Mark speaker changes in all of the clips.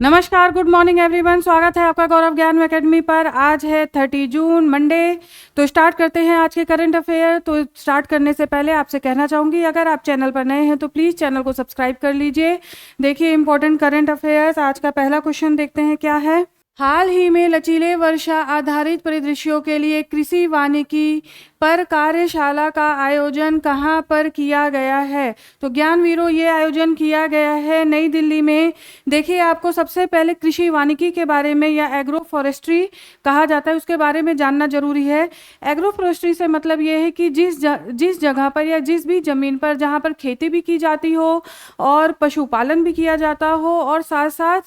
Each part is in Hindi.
Speaker 1: नमस्कार, गुड मॉर्निंग एवरीवन। स्वागत है आपका गौरव ज्ञान एकेडमी पर। आज है 30 जून, मंडे। तो स्टार्ट करते हैं आज के करंट अफेयर। तो स्टार्ट करने से पहले आपसे कहना चाहूँगी, अगर आप चैनल पर नए हैं तो प्लीज़ चैनल को सब्सक्राइब कर लीजिए। देखिए इंपॉर्टेंट करंट अफेयर्स। आज का पहला क्वेश्चन देखते हैं क्या है। हाल ही में लचीले वर्षा आधारित परिदृश्यों के लिए कृषि वानिकी पर कार्यशाला का आयोजन कहाँ पर किया गया है? तो ज्ञानवीरों, ये आयोजन किया गया है नई दिल्ली में। देखिए, आपको सबसे पहले कृषि वानिकी के बारे में या एग्रो फॉरेस्ट्री कहा जाता है, उसके बारे में जानना जरूरी है। एग्रो फॉरेस्ट्री से मतलब ये है कि जिस जगह पर या जिस भी ज़मीन पर जहाँ पर खेती भी की जाती हो और पशुपालन भी किया जाता हो और साथ साथ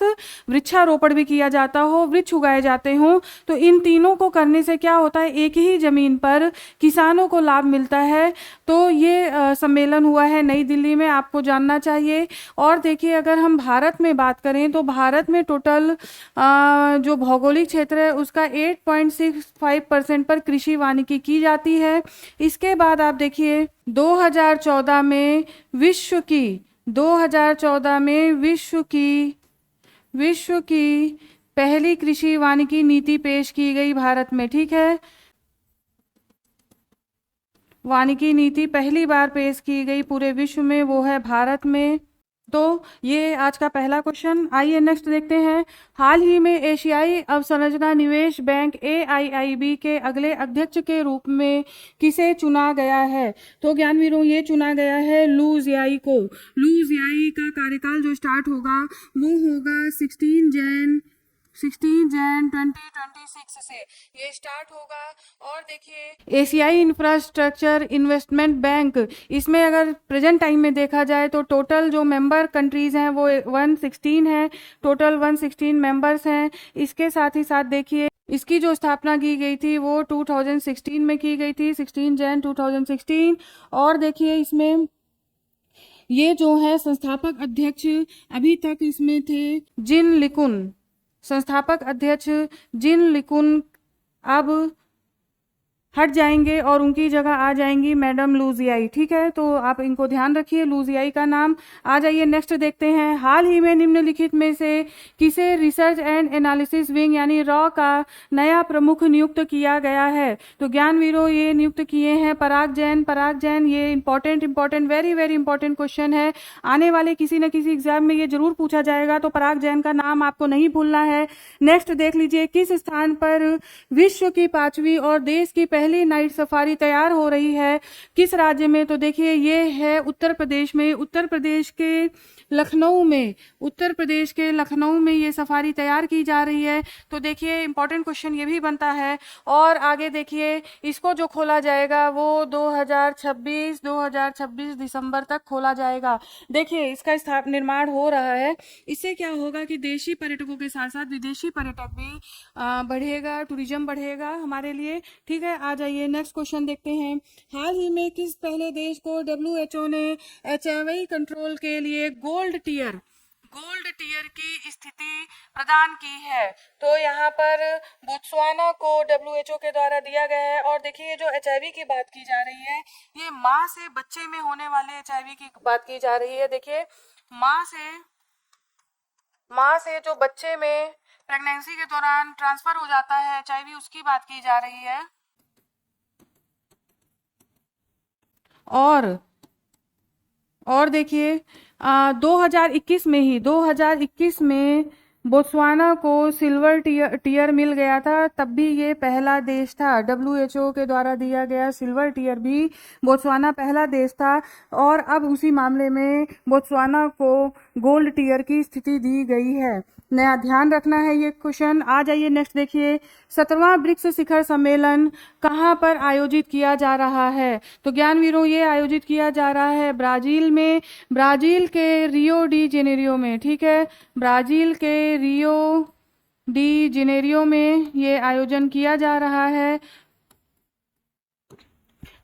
Speaker 1: वृक्षारोपण भी किया जाता हो, वृक्ष उगाए जाते हों, तो इन तीनों को करने से क्या होता है, एक ही ज़मीन पर किसानों को लाभ मिलता है। तो ये सम्मेलन हुआ है नई दिल्ली में, आपको जानना चाहिए। और देखिए, अगर हम भारत में बात करें तो भारत में टोटल जो भौगोलिक क्षेत्र है उसका 8.65% पर कृषि वानिकी की जाती है। इसके बाद आप देखिए 2014 में विश्व की पहली कृषि वानिकी नीति पेश की गई भारत में। ठीक है, वानिकी नीति पहली बार पेश की गई पूरे विश्व में, वो है भारत में। तो ये आज का पहला क्वेश्चन। आइए नेक्स्ट देखते हैं। हाल ही में एशियाई अवसंरचना निवेश बैंक AIIB के अगले अध्यक्ष के रूप में किसे चुना गया है? तो ज्ञानवीरों, ये चुना गया है लू जियाई को। लू जियाई का कार्यकाल जो स्टार्ट होगा वो होगा 16 जैन 2026 से ये स्टार्ट होगा। और देखिए, एशियाई इंफ्रास्ट्रक्चर इन्वेस्टमेंट बैंक, इसमें अगर प्रेजेंट टाइम में देखा जाए तो टोटल जो मेंबर कंट्रीज हैं वो 116 है। टोटल 116 मेंबर्स हैं। इसके साथ ही साथ देखिए, इसकी जो स्थापना की गई थी वो 2016 में की गई थी, 16 जैन 2016। और देखिए, इसमें ये जो है संस्थापक अध्यक्ष अभी तक इसमें थे जिन लिकुन। संस्थापक अध्यक्ष जिन लिकुन अब हट जाएंगे और उनकी जगह आ जाएंगी मैडम लू जियाई। ठीक है, तो आप इनको ध्यान रखिए, लू जियाई का नाम। आ जाइए नेक्स्ट देखते हैं। हाल ही में निम्नलिखित में से किसे रिसर्च एंड एनालिसिस विंग यानी रॉ का नया प्रमुख नियुक्त किया गया है? तो ज्ञानवीरों, ये नियुक्त किए हैं पराग जैन। ये important very very important question है। आने वाले किसी न किसी एग्जाम में ये जरूर पूछा जाएगा, तो पराग जैन का नाम आपको नहीं भूलना है। नेक्स्ट देख लीजिए, किस स्थान पर विश्व की 5वीं और देश की पहली नाइट सफारी तैयार हो रही है? किस राज्य में? तो देखिए, ये है उत्तर प्रदेश में। उत्तर प्रदेश के लखनऊ में ये सफारी तैयार की जा रही है। तो देखिए, इंपॉर्टेंट क्वेश्चन ये भी बनता है। और आगे देखिए, इसको जो खोला जाएगा वो 2026 दिसंबर तक खोला जाएगा। देखिए, इसका निर्माण हो रहा है। इससे क्या होगा कि देशी पर्यटकों के साथ साथ विदेशी पर्यटक भी बढ़ेगा, टूरिज्म बढ़ेगा हमारे लिए। ठीक है, आ जाइए नेक्स्ट क्वेश्चन देखते हैं। हाल ही में किस पहले देश को WHO ने HIV कंट्रोल के लिए गोल्ड टीयर की स्थिति प्रदान की है? तो यहाँ पर बोत्सवाना को WHO के द्वारा दिया गया है। और देखिए, जो HIV की बात की जा रही है, ये माँ से बच्चे में होने वाले HIV की बात की जा रही है। देखिए, माँ से जो बच्चे में प्रेगनेंसी के दौरान ट्रांसफर हो जाता है HIV, उसकी बात की जा रही है। और देखिए, 2021 में बोत्सवाना को सिल्वर टीयर मिल गया था। तब भी ये पहला देश था, WHO के द्वारा दिया गया सिल्वर टीयर भी बोत्सवाना पहला देश था। और अब उसी मामले में बोत्सवाना को गोल्ड टीयर की स्थिति दी गई है। नया ध्यान रखना है ये क्वेश्चन। आ जाइए नेक्स्ट देखिए, 17वां ब्रिक्स शिखर सम्मेलन कहाँ पर आयोजित किया जा रहा है? तो ज्ञानवीरों, ये आयोजित किया जा रहा है ब्राजील में, ब्राजील के रियो डी जेनेरियो में। ठीक है, ब्राजील के रियो डी जेनेरियो में ये आयोजन किया जा रहा है।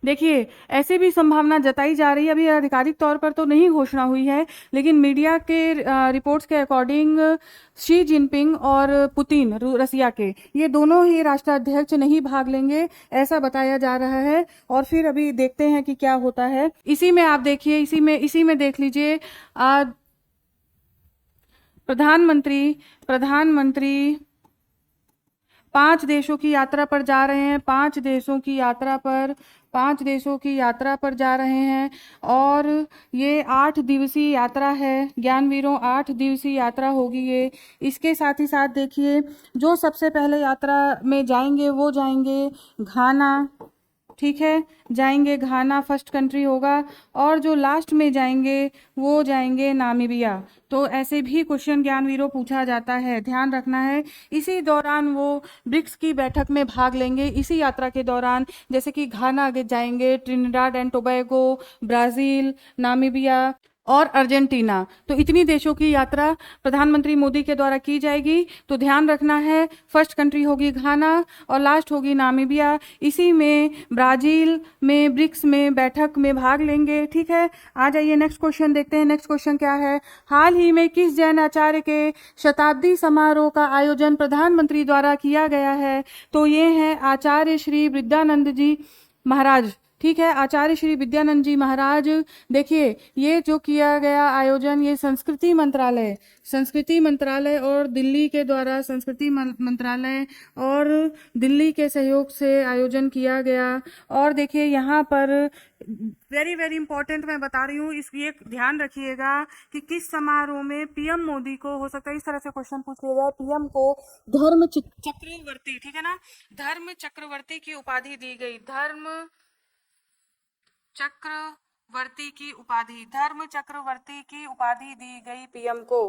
Speaker 1: देखिए, ऐसे भी संभावना जताई जा रही है, अभी आधिकारिक तौर पर तो नहीं घोषणा हुई है, लेकिन मीडिया के रिपोर्ट्स के अकॉर्डिंग शी जिनपिंग और पुतिन रसिया के, ये दोनों ही राष्ट्राध्यक्ष नहीं भाग लेंगे, ऐसा बताया जा रहा है। और फिर अभी देखते हैं कि क्या होता है। इसी में आप देखिए, इसी में देख लीजिए, प्रधानमंत्री प्रधानमंत्री 5 देशों की यात्रा पर जा रहे हैं, 5 देशों की यात्रा पर जा रहे हैं। और ये 8 दिवसीय यात्रा है ज्ञानवीरों, 8 दिवसीय यात्रा होगी ये। इसके साथ ही साथ देखिए, जो सबसे पहले यात्रा में जाएंगे वो जाएंगे घाना, ठीक है, जाएंगे घाना, फर्स्ट कंट्री होगा। और जो लास्ट में जाएंगे वो जाएंगे नामीबिया। तो ऐसे भी क्वेश्चन ज्ञानवीरों पूछा जाता है, ध्यान रखना है। इसी दौरान वो ब्रिक्स की बैठक में भाग लेंगे, इसी यात्रा के दौरान, जैसे कि घाना आगे जाएंगे, Trinidad and Tobago, Brazil, Namibia और अर्जेंटीना। तो इतनी देशों की यात्रा प्रधानमंत्री मोदी के द्वारा की जाएगी। तो ध्यान रखना है, फर्स्ट कंट्री होगी घाना और लास्ट होगी नामीबिया। इसी में ब्राज़ील में ब्रिक्स में बैठक में भाग लेंगे, ठीक है। आ जाइए नेक्स्ट क्वेश्चन देखते हैं। नेक्स्ट क्वेश्चन क्या है, हाल ही में किस जैन आचार्य के शताब्दी समारोह का आयोजन प्रधानमंत्री द्वारा किया गया है? तो ये हैं आचार्य श्री विद्यानंद जी महाराज, ठीक है, आचार्य श्री विद्यानंद जी महाराज। देखिए, ये जो किया गया आयोजन, ये संस्कृति मंत्रालय और दिल्ली के द्वारा, संस्कृति मंत्रालय और दिल्ली के सहयोग से आयोजन किया गया। और देखिए यहाँ पर वेरी वेरी इंपॉर्टेंट मैं बता रही हूँ, ये ध्यान रखिएगा कि किस समारोह में पीएम मोदी को, हो सकता है इस तरह से क्वेश्चन पूछ लिया जाए, पीएम को धर्म चक्रवर्ती, ठीक है ना, धर्म चक्रवर्ती की उपाधि दी गई, धर्म चक्रवर्ती की उपाधि, धर्म चक्रवर्ती की उपाधि दी गई पीएम को,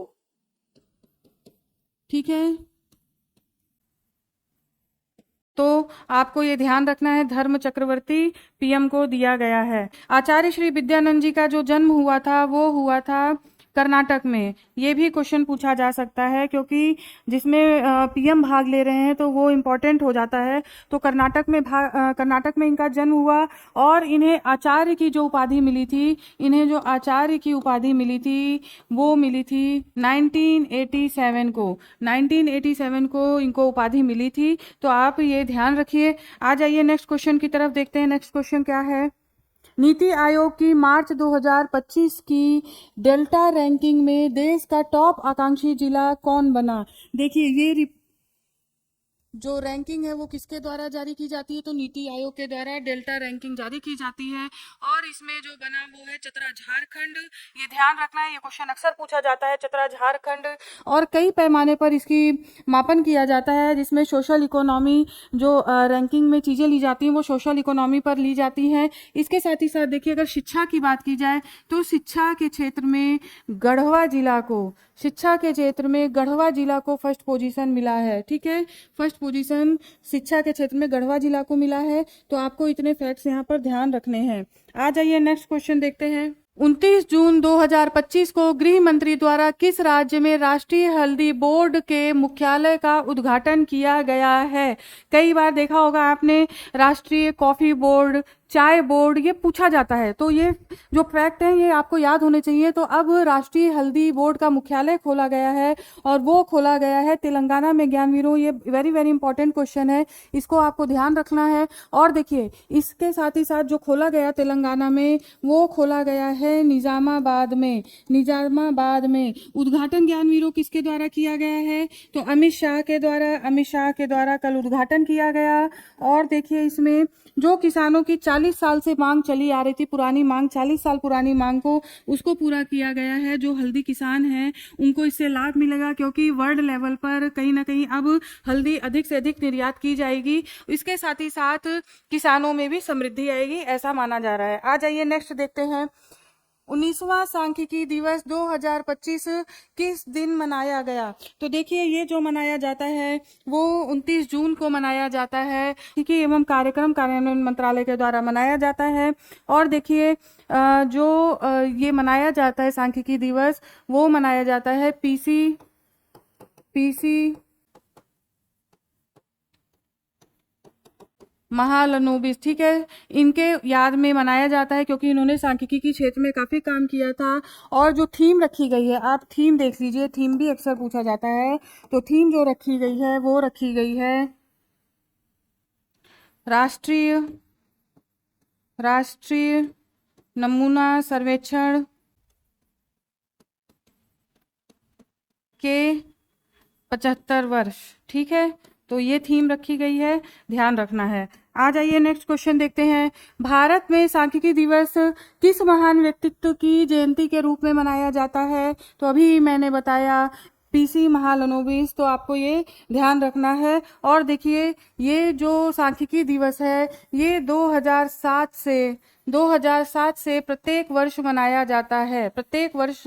Speaker 1: ठीक है। तो आपको ये ध्यान रखना है, धर्म चक्रवर्ती पीएम को दिया गया है। आचार्य श्री विद्यानंद जी का जो जन्म हुआ था वो हुआ था कर्नाटक में। ये भी क्वेश्चन पूछा जा सकता है, क्योंकि जिसमें पीएम भाग ले रहे हैं तो वो इम्पोर्टेंट हो जाता है। तो कर्नाटक में इनका जन्म हुआ। और इन्हें आचार्य की जो उपाधि मिली थी, इन्हें जो आचार्य की उपाधि मिली थी वो मिली थी 1987 को, 1987 को इनको उपाधि मिली थी। तो आप ये ध्यान रखिए। आ जाइए नेक्स्ट क्वेश्चन की तरफ देखते हैं। नेक्स्ट क्वेश्चन क्या है, नीति आयोग की मार्च 2025 की डेल्टा रैंकिंग में देश का टॉप आकांक्षी जिला कौन बना? देखिए, ये जो रैंकिंग है वो किसके द्वारा जारी की जाती है? तो नीति आयोग के द्वारा डेल्टा रैंकिंग जारी की जाती है। और इसमें जो बना वो है चतरा झारखंड। ये ध्यान रखना है, ये क्वेश्चन अक्सर पूछा जाता है, चतरा झारखंड। और कई पैमाने पर इसकी मापन किया जाता है, जिसमें सोशल इकोनॉमी, जो रैंकिंग में चीज़ें ली जाती हैं वो सोशल इकोनॉमी पर ली जाती हैं। इसके साथ ही साथ देखिए, अगर शिक्षा की बात की जाए तो शिक्षा के क्षेत्र में गढ़वा जिला को, शिक्षा के क्षेत्र में गढ़वा जिला को फर्स्ट पोजीशन मिला है, ठीक है। फर्स्ट पोजीशन शिक्षा के क्षेत्र में गढ़वा जिला को मिला है। तो आपको इतने फैक्ट्स यहाँ पर ध्यान रखने हैं। आ जाइए नेक्स्ट क्वेश्चन देखते हैं। 29 जून 2025 को गृह मंत्री द्वारा किस राज्य में राष्ट्रीय हल्दी बोर्ड के मुख्यालय का उद्घाटन किया गया है? कई बार देखा होगा आपने, राष्ट्रीय कॉफी बोर्ड, चाय बोर्ड, ये पूछा जाता है। तो ये जो फैक्ट है ये आपको याद होने चाहिए। तो अब राष्ट्रीय हल्दी बोर्ड का मुख्यालय खोला गया है और वो खोला गया है तेलंगाना में ज्ञानवीरों। ये वेरी वेरी इंपॉर्टेंट क्वेश्चन है, इसको आपको ध्यान रखना है। और देखिए, इसके साथ ही साथ जो खोला गया तेलंगाना में, वो खोला गया है निजामाबाद में, निजामाबाद में। उद्घाटन ज्ञानवीरों किसके द्वारा किया गया है? तो अमित शाह के द्वारा, अमित शाह के द्वारा कल उद्घाटन किया गया। और देखिए, इसमें जो किसानों की 40 साल से मांग चली आ रही थी, पुरानी मांग, 40 साल पुरानी मांग को, उसको पूरा किया गया है। जो हल्दी किसान हैं उनको इससे लाभ मिलेगा, क्योंकि वर्ल्ड लेवल पर कहीं ना कहीं अब हल्दी अधिक से अधिक निर्यात की जाएगी। इसके साथ ही साथ किसानों में भी समृद्धि आएगी, ऐसा माना जा रहा है। आ जाइए नेक्स्ट देखते हैं। 19वां सांख्यिकी दिवस 2025 किस दिन मनाया गया? तो देखिए, ये जो मनाया जाता है वो 29 जून को मनाया जाता है, सांख्यिकी एवं कार्यक्रम कार्यान्वयन मंत्रालय के द्वारा मनाया जाता है। और देखिए, जो ये मनाया जाता है सांख्यिकी दिवस, वो मनाया जाता है पीसी महालनोबिस, ठीक है, इनके याद में मनाया जाता है, क्योंकि इन्होंने सांख्यिकी के क्षेत्र में काफ़ी काम किया था। और जो थीम रखी गई है, आप थीम देख लीजिए, थीम भी अक्सर पूछा जाता है। तो थीम जो रखी गई है वो रखी गई है राष्ट्रीय नमूना सर्वेक्षण के 75 वर्ष। ठीक है, तो ये थीम रखी गई है, ध्यान रखना है। आ जाइए नेक्स्ट क्वेश्चन देखते हैं। भारत में सांख्यिकी दिवस किस महान व्यक्तित्व की जयंती के रूप में मनाया जाता है? तो अभी मैंने बताया पीसी महालनोबिस, तो आपको ये ध्यान रखना है। और देखिए ये जो सांख्यिकी दिवस है ये 2007 से प्रत्येक वर्ष मनाया जाता है, प्रत्येक वर्ष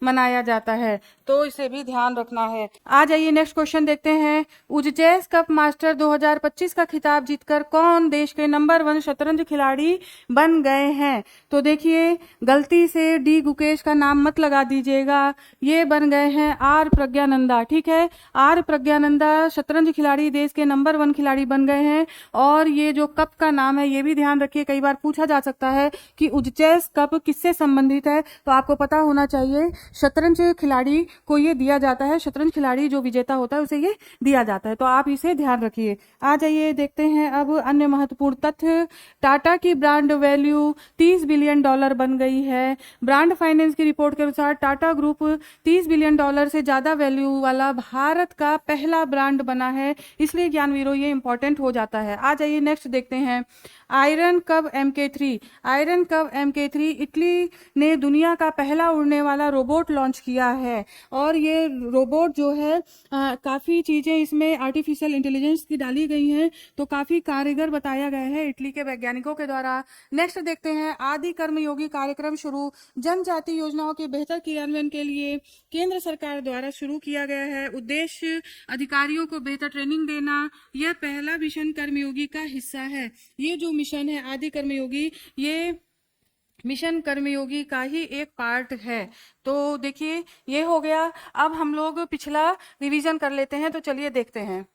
Speaker 1: मनाया जाता है, तो इसे भी ध्यान रखना है। आ जाइए नेक्स्ट क्वेश्चन देखते हैं। उज़चेस कप मास्टर 2025 का खिताब जीतकर कौन देश के नंबर 1 शतरंज खिलाड़ी बन गए हैं? तो देखिए गलती से डी गुकेश का नाम मत लगा दीजिएगा, ये बन गए हैं आर प्रज्ञानंदा। ठीक है, आर प्रज्ञानंदा शतरंज खिलाड़ी देश के नंबर 1 खिलाड़ी बन गए हैं। और ये जो कप का नाम है ये भी ध्यान रखिए, कई बार पूछा जा सकता है कि उज़चेस कप किससे संबंधित है, तो आपको पता होना चाहिए शतरंज खिलाड़ी को ये दिया जाता है, शतरंज खिलाड़ी जो विजेता होता है उसे ये दिया जाता है, तो आप इसे ध्यान रखिए। आ जाइए देखते हैं अब अन्य महत्वपूर्ण तथ्य। टाटा की ब्रांड वैल्यू $30 बिलियन बन गई है। ब्रांड फाइनेंस की रिपोर्ट के अनुसार टाटा ग्रुप $30 बिलियन से ज्यादा वैल्यू वाला भारत का पहला ब्रांड बना है, इसलिए ज्ञानवीरों ये इंपॉर्टेंट हो जाता है। आ जाइए नेक्स्ट देखते हैं। आयरन कव MK3 इटली ने दुनिया का पहला उड़ने वाला रोबोट लॉन्च किया है। और ये रोबोट जो है काफ़ी चीज़ें इसमें आर्टिफिशियल इंटेलिजेंस की डाली गई हैं, तो काफ़ी कारगर बताया गया है इटली के वैज्ञानिकों के द्वारा। नेक्स्ट देखते हैं। आदि कर्मयोगी कार्यक्रम शुरू जनजाति योजनाओं के बेहतर क्रियान्वयन के लिए केंद्र सरकार द्वारा शुरू किया गया है। उद्देश्य अधिकारियों को बेहतर ट्रेनिंग देना, यह पहला मिशन कर्मयोगी का हिस्सा है। ये जो मिशन है आदि कर्मयोगी, ये मिशन कर्मयोगी का ही एक पार्ट है। तो देखिए ये हो गया। अब हम लोग पिछला रिवीजन कर लेते हैं, तो चलिए देखते हैं।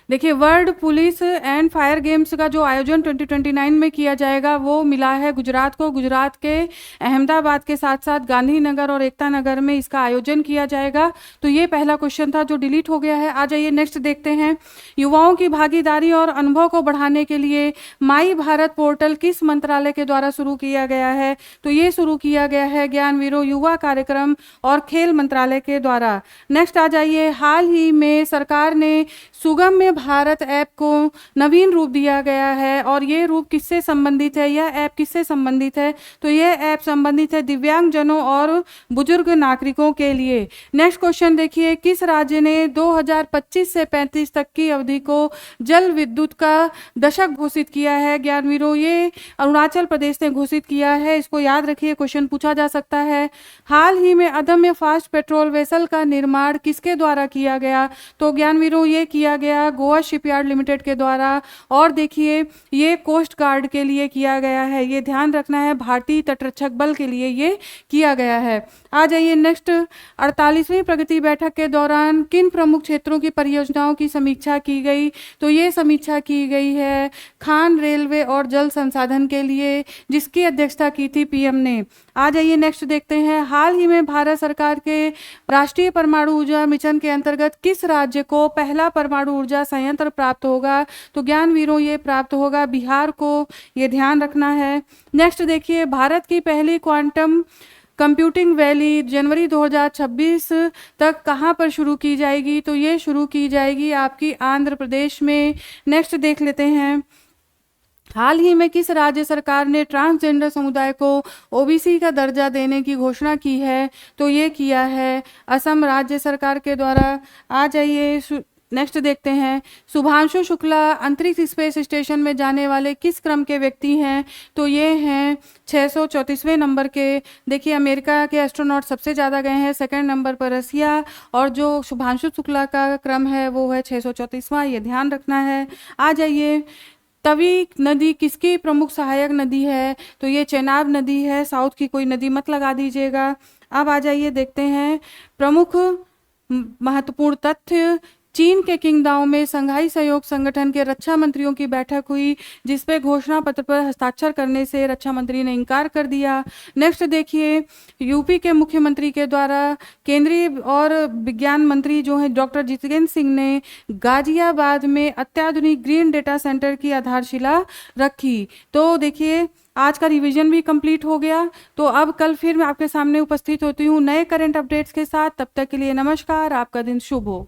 Speaker 1: देखिए world police and fire games का जो आयोजन 2029 में किया जाएगा वो मिला है गुजरात को। गुजरात के अहमदाबाद के साथ साथ गांधीनगर और एकता नगर में इसका आयोजन किया जाएगा। तो ये पहला क्वेश्चन था जो डिलीट हो गया है। आ जाइए नेक्स्ट देखते हैं। युवाओं की भागीदारी और अनुभव को बढ़ाने के लिए माई भारत पोर्टल किस मंत्रालय के द्वारा शुरू किया गया है? तो ये शुरू किया गया है ज्ञानवीरों युवा कार्यक्रम और खेल मंत्रालय के द्वारा। नेक्स्ट आ जाइए। हाल ही में सरकार ने सुगम में भारत ऐप को नवीन रूप दिया गया है, और ये रूप किससे संबंधित है, यह ऐप किससे संबंधित है? तो यह ऐप संबंधित है दिव्यांगजनों और बुजुर्ग नागरिकों के लिए। नेक्स्ट क्वेश्चन देखिए। किस राज्य ने 2025 से 35 तक की अवधि को जल विद्युत का दशक घोषित किया है? ज्ञानवीरों ये अरुणाचल प्रदेश ने घोषित किया है, इसको याद रखिए, क्वेश्चन पूछा जा सकता है। हाल ही में अदम्य फास्ट पेट्रोल वेसल का निर्माण किसके द्वारा किया गया? तो ज्ञानवीरों ये किया गया गोवा शिपयार्ड लिमिटेड के द्वारा। और देखिए ये कोस्ट गार्ड के लिए किया गया है, ये ध्यान रखना है, भारतीय तटरक्षक बल के लिए ये किया गया है। आ जाइए नेक्स्ट। 48वीं प्रगति बैठक के दौरान किन प्रमुख क्षेत्रों की परियोजनाओं की समीक्षा की गई? तो ये समीक्षा की गई है खान रेलवे और जल संसाधन के लिए, जिसकी अध्यक्षता की थी पीएम ने। आ जाइए नेक्स्ट देखते हैं। हाल ही में भारत सरकार के राष्ट्रीय परमाणु ऊर्जा मिशन के अंतर्गत किस राज्य को पहला परमाणु ऊर्जा संयंत्र प्राप्त होगा? तो ज्ञानवीरों ये प्राप्त होगा बिहार को, ये ध्यान रखना है। नेक्स्ट देखिए। भारत की पहली क्वांटम कंप्यूटिंग वैली जनवरी 2026 तक कहां पर शुरू की जाएगी? तो ये शुरू की जाएगी आपकी आंध्र प्रदेश में। नेक्स्ट देख लेते हैं। हाल ही में किस राज्य सरकार ने ट्रांसजेंडर समुदाय को ओबीसी का दर्जा देने की घोषणा की है? तो ये किया है असम राज्य सरकार के द्वारा। आ जाइए नेक्स्ट देखते हैं। शुभांशु शुक्ला अंतरिक्ष स्पेस स्टेशन में जाने वाले किस क्रम के व्यक्ति हैं? तो ये हैं 634वें नंबर के। देखिए अमेरिका के एस्ट्रोनॉट सबसे ज़्यादा गए हैं, सेकंड नंबर पर रसिया, और जो शुभांशु शुक्ला का क्रम है वो है 634वां, ये ध्यान रखना है। आ जाइए। तवी नदी किसकी प्रमुख सहायक नदी है? तो ये चेनाब नदी है, साउथ की कोई नदी मत लगा दीजिएगा। अब आ जाइए देखते हैं प्रमुख महत्वपूर्ण तथ्य। चीन के किंगदाओ में संघाई सहयोग संगठन के रक्षा मंत्रियों की बैठक हुई, जिसपे घोषणा पत्र पर हस्ताक्षर करने से रक्षा मंत्री ने इनकार कर दिया। नेक्स्ट देखिए। यूपी के मुख्यमंत्री के द्वारा केंद्रीय और विज्ञान मंत्री जो हैं डॉक्टर जितेंद्र सिंह ने गाजियाबाद में अत्याधुनिक ग्रीन डेटा सेंटर की आधारशिला रखी। तो देखिए आज का रिवीजन भी कंप्लीट हो गया। तो अब कल फिर मैं आपके सामने उपस्थित होती हूँ नए करंट अपडेट्स के साथ। तब तक के लिए नमस्कार, आपका दिन शुभ हो।